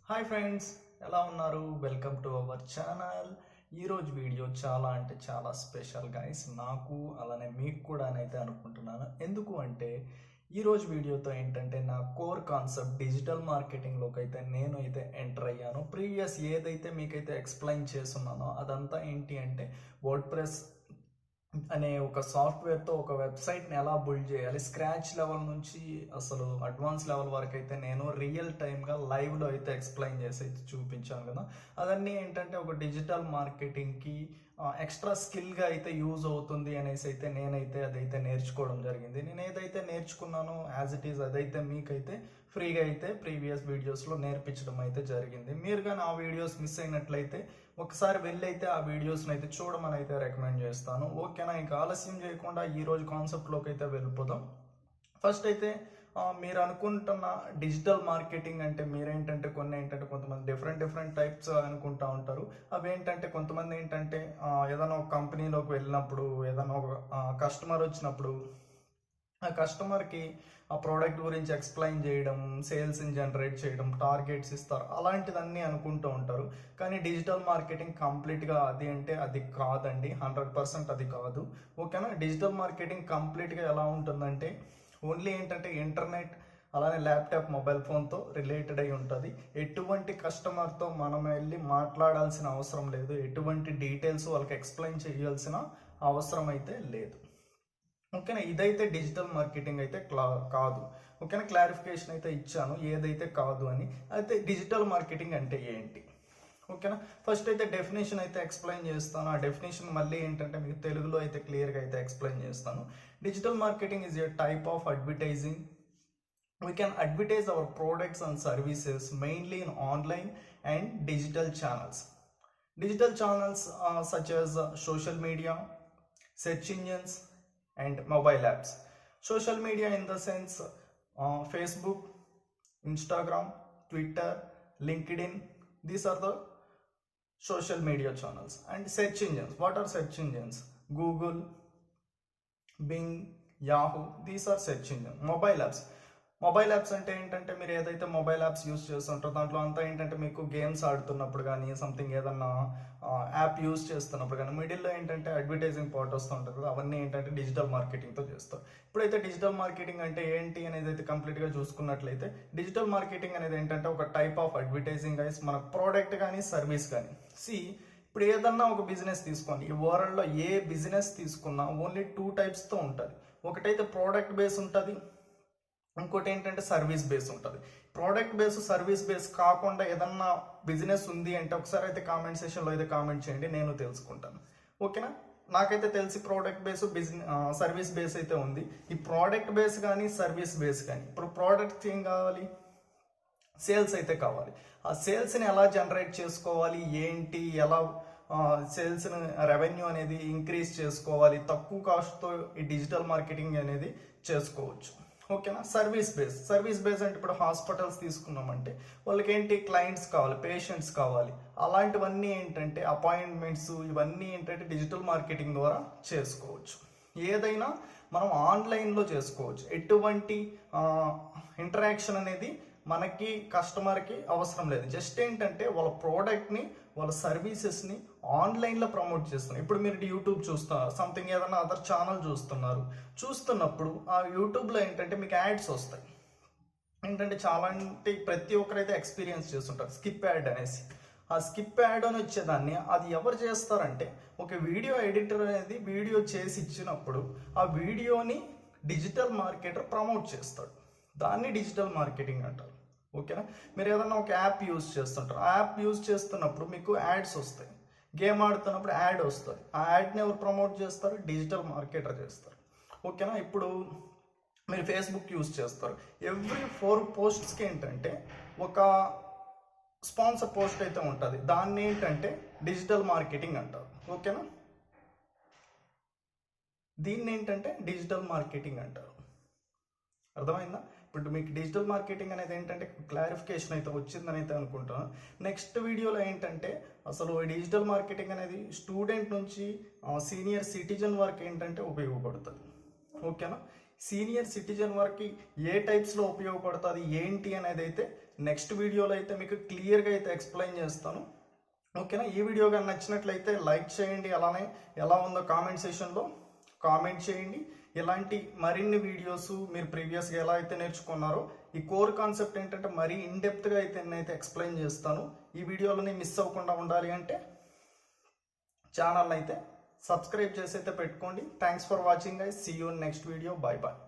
Hi friends, ఎలా ఉన్నారు? Welcome to our channel. ఈరోజు వీడియో చాలా అంటే చాలా స్పెషల్ గైస్, నాకు అలానే మీకు కూడా అయితే అనుకుంటున్నాను. ఎందుకు అంటే ఈరోజు వీడియోతో ఏంటంటే నా కోర్ కాన్సెప్ట్ డిజిటల్ మార్కెటింగ్లోకి అయితే నేను అయితే ఎంటర్ అయ్యాను. ప్రీవియస్ ఏదైతే మీకైతే ఎక్స్ప్లెయిన్ చేస్తున్నానో అదంతా ఏంటి అంటే వర్డ్ ప్రెస్ అనే ఒక సాఫ్ట్వేర్తో ఒక వెబ్సైట్ని ఎలా బిల్డ్ చేయాలి, స్క్రాచ్ లెవెల్ నుంచి అసలు అడ్వాన్స్ లెవెల్ వరకు అయితే నేను రియల్ టైమ్గా లైవ్లో అయితే ఎక్స్ప్లెయిన్ చేసి అయితే చూపించాను కదా. అదన్నీ ఏంటంటే ఒక డిజిటల్ మార్కెటింగ్కి ఎక్స్ట్రా స్కిల్గా అయితే యూజ్ అవుతుంది అనేసి అయితే నేనైతే అదైతే నేర్చుకోవడం జరిగింది. నేను ఏదైతే నేర్చుకున్నానో యాజ్ ఇట్ ఈజ్ అదైతే మీకైతే ఫ్రీగా అయితే ప్రీవియస్ వీడియోస్లో నేర్పించడం అయితే జరిగింది. మీరు కానీ ఆ వీడియోస్ మిస్ అయినట్లయితే ఒకసారి వెళ్ళి అయితే ఆ వీడియోస్ని అయితే చూడమని అయితే రికమెండ్ చేస్తాను. ఓకేనా, ఇంకా ఆలస్యం చేయకుండా ఈరోజు కాన్సెప్ట్లోకి అయితే వెళ్ళిపోదాం. ఫస్ట్ అయితే మీరు అనుకుంటున్న డిజిటల్ మార్కెటింగ్ అంటే మీరేంటంటే కొన్ని ఏంటంటే కొంతమంది డిఫరెంట్ టైప్స్ అనుకుంటా ఉంటారు. అవి ఏంటంటే కొంతమంది ఏంటంటే ఏదైనా ఒక కంపెనీలోకి వెళ్ళినప్పుడు, ఏదైనా ఒక కస్టమర్ వచ్చినప్పుడు ఆ కస్టమర్కి ఆ ప్రోడక్ట్ గురించి ఎక్స్ప్లెయిన్ చేయడం, సేల్స్ని జనరేట్ చేయడం, టార్గెట్స్ ఇస్తారు, అలాంటిదన్నీ అనుకుంటూ ఉంటారు. కానీ డిజిటల్ మార్కెటింగ్ కంప్లీట్గా అది అంటే అది కాదండి, 100% అది కాదు. ఓకేనా, డిజిటల్ మార్కెటింగ్ కంప్లీట్గా ఎలా ఉంటుందంటే ఓన్లీ ఏంటంటే ఇంటర్నెట్ అలానే ల్యాప్టాప్ మొబైల్ ఫోన్తో రిలేటెడ్ అయి ఉంటుంది. ఎటువంటి కస్టమర్తో మనం వెళ్ళి మాట్లాడాల్సిన అవసరం లేదు, ఎటువంటి డీటెయిల్స్ వాళ్ళకి ఎక్స్ప్లెయిన్ చేయాల్సిన అవసరం అయితే లేదు. ఓకేనా, ఇదైతే డిజిటల్ మార్కెటింగ్ అయితే కాదు. ఓకేనా, క్లారిఫికేషన్ అయితే ఇచ్చాను ఏదైతే కాదు అని. అయితే డిజిటల్ మార్కెటింగ్ అంటే ఏంటి? ఓకేనా, ఫస్ట్ అయితే డెఫినేషన్ అయితే ఎక్స్ప్లెయిన్ చేస్తాను. ఆ డెఫినేషన్ మళ్ళీ ఏంటంటే మీకు తెలుగులో అయితే క్లియర్గా అయితే ఎక్స్ప్లెయిన్ చేస్తాను. Digital marketing is a type of advertising. We can advertise our products and services mainly in online and digital channels. Digital channels such as social media, search engines, and mobile apps. Social media in the sense Facebook, Instagram, Twitter, LinkedIn. These are the social media channels. And search engines. What are search engines? Google, Bing, Yahoo. These are search engines. Mobile apps. Mobile apps అంటే ఏంటంటే మీరు ఏదైతే mobile apps use చేస్తుంటారో దాంట్లో అంతా ఏంటంటే మీకు games ఆడుతున్నప్పుడు కానీ సంథింగ్ ఏదన్నా యాప్ యూస్ చేస్తున్నప్పుడు కానీ మిడిల్లో ఏంటంటే అడ్వర్టైజింగ్ పార్ట్ వస్తుంటుంది కదా, అవన్నీ ఏంటంటే డిజిటల్ మార్కెటింగ్తో చేస్తారు. ఇప్పుడైతే డిజిటల్ మార్కెటింగ్ అంటే ఏంటి అనేది అయితే కంప్లీట్గా చూసుకున్నట్లయితే డిజిటల్ మార్కెటింగ్ అనేది ఏంటంటే ఒక టైప్ ఆఫ్ అడ్వర్టైజింగ్ గైస్, మన ప్రోడక్ట్ కానీ సర్వీస్ కానీ. ఇప్పుడు ఏదన్నా ఒక బిజినెస్ తీసుకోండి, ఈ వరల్డ్లో ఏ బిజినెస్ తీసుకున్నా ఓన్లీ 2 టైప్స్తో ఉంటుంది. ఒకటైతే ప్రోడక్ట్ బేస్ ఉంటుంది, ఇంకోటి ఏంటంటే సర్వీస్ బేస్ ఉంటుంది. ప్రోడక్ట్ బేస్ సర్వీస్ బేస్ కాకుండా ఏదన్నా బిజినెస్ ఉంది అంటే ఒకసారి అయితే కామెంట్ సెషన్లో అయితే కామెంట్ చేయండి, నేను తెలుసుకుంటాను. ఓకేనా, నాకైతే తెలిసి ప్రోడక్ట్ బేస్ సర్వీస్ బేస్ అయితే ఉంది. ఈ ప్రోడక్ట్ బేస్ కానీ సర్వీస్ బేస్ కానీ, ఇప్పుడు ప్రోడక్ట్ ఏం కావాలి, సేల్స్ అయితే కావాలి. ఆ సేల్స్ని ఎలా జనరేట్ చేసుకోవాలి, ఏంటి, ఎలా సేల్స్ని రెవెన్యూ అనేది ఇంక్రీజ్ చేసుకోవాలి, తక్కువ కాస్ట్తో ఈ డిజిటల్ మార్కెటింగ్ అనేది చేసుకోవచ్చు. ఓకేనా, సర్వీస్ బేస్ అంటే ఇప్పుడు హాస్పిటల్స్ తీసుకున్నామంటే వాళ్ళకి ఏంటి, క్లయింట్స్ కావాలి, పేషెంట్స్ కావాలి, అలాంటివన్నీ ఏంటంటే అపాయింట్మెంట్స్, ఇవన్నీ ఏంటంటే డిజిటల్ మార్కెటింగ్ ద్వారా చేసుకోవచ్చు. ఏదైనా మనం ఆన్లైన్లో చేసుకోవచ్చు. ఎటువంటి ఇంటరాక్షన్ అనేది మనకి కస్టమర్కి అవసరం లేదు. జస్ట్ ఏంటంటే వాళ్ళ ప్రోడక్ట్ని, వాళ్ళ సర్వీసెస్ని ఆన్లైన్లో ప్రమోట్ చేస్తున్నారు. ఇప్పుడు మీరు యూట్యూబ్ చూస్తున్నారు, సంథింగ్ ఏదైనా అదర్ ఛానల్ చూస్తున్నప్పుడు ఆ యూట్యూబ్లో ఏంటంటే మీకు యాడ్స్ వస్తాయి. ఏంటంటే చాలా అంటే ప్రతి ఒక్కరైతే ఎక్స్పీరియన్స్ చేస్తుంటారు స్కిప్ యాడ్ అనేసి. ఆ స్కిప్ యాడ్ అని వచ్చేదాన్ని అది ఎవరు చేస్తారంటే ఒక వీడియో ఎడిటర్ అనేది వీడియో చేసి ఇచ్చినప్పుడు ఆ వీడియోని డిజిటల్ మార్కెటర్ ప్రమోట్ చేస్తాడు. దాన్ని డిజిటల్ మార్కెటింగ్ అంటారు. ఓకేనా, మీరు ఏదన్నా ఒక యాప్ యూజ్ చేస్తుంటారు, ఆ యాప్ యూజ్ చేస్తున్నప్పుడు మీకు యాడ్స్ వస్తాయి. గేమ్ ఆడుతున్నప్పుడు యాడ్ వస్తుంది. ఆ యాడ్ని ఎవరు ప్రమోట్ చేస్తారు, డిజిటల్ మార్కెటర్ చేస్తారు. ఓకేనా, ఇప్పుడు మీరు ఫేస్బుక్ యూజ్ చేస్తారు, ఎవ్రీ 4 పోస్ట్స్కి ఏంటంటే ఒక స్పాన్సర్ పోస్ట్ అయితే ఉంటుంది. దాన్ని ఏంటంటే డిజిటల్ మార్కెటింగ్ అంటారు. ఓకేనా, దీన్ని ఏంటంటే డిజిటల్ మార్కెటింగ్ అంటారు. అర్థమైందా? ఇప్పుడు మీకు డిజిటల్ మార్కెటింగ్ అనేది ఏంటంటే క్లారిఫికేషన్ అయితే వచ్చిందని అయితే అనుకుంటున్నాను. నెక్స్ట్ వీడియోలో ఏంటంటే అసలు డిజిటల్ మార్కెటింగ్ అనేది స్టూడెంట్ నుంచి సీనియర్ సిటిజన్ వరకు ఏంటంటే ఉపయోగపడుతుంది. ఓకేనా, సీనియర్ సిటిజన్ వరకు ఏ టైప్స్లో ఉపయోగపడుతుంది ఏంటి అనేది అయితే నెక్స్ట్ వీడియోలో అయితే మీకు క్లియర్గా అయితే ఎక్స్ప్లెయిన్ చేస్తాను. ఓకేనా? ఈ వీడియో కానీ నచ్చినట్లయితే లైక్ చేయండి, అలానే ఎలా ఉందో కామెంట్ సెషన్లో కామెంట్ చేయండి. ఇలాంటి మరిన్ని వీడియోస్ మీరు ప్రీవియస్గా ఎలా అయితే నేర్చుకున్నారో ఈ కోర్ కాన్సెప్ట్ ఏంటంటే మరీ ఇన్డెప్త్గా అయితే నేనైతే ఎక్స్ప్లెయిన్ చేస్తాను. ఈ వీడియోలని మిస్ అవ్వకుండా ఉండాలి అంటే ఛానల్ అయితే సబ్స్క్రైబ్ చేసి అయితే పెట్టుకోండి. Thanks for watching guys. See you next video. Bye bye.